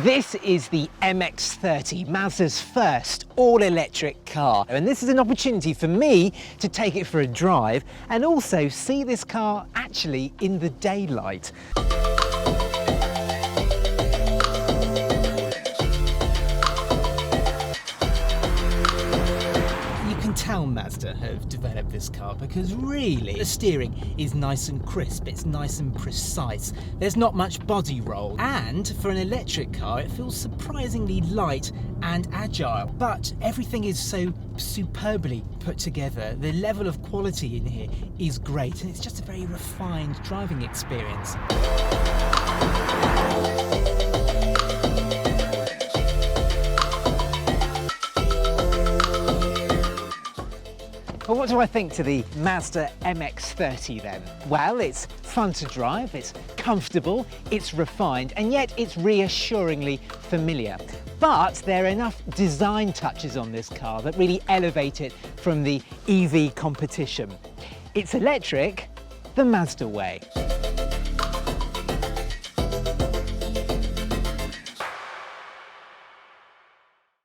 This is the MX-30, Mazda's first all-electric car. And this is an opportunity for me to take it for a drive and also see this car actually in the daylight. How Mazda have developed this car, because really the steering is nice and crisp, it's nice and precise, there's not much body roll, and for an electric car it feels surprisingly light and agile, but everything is so superbly put together. The level of quality in here is great and it's just a very refined driving experience. Well, what do I think to the Mazda MX-30 then? Well, it's fun to drive, it's comfortable, it's refined, and yet it's reassuringly familiar. But there are enough design touches on this car that really elevate it from the EV competition. It's electric the Mazda way.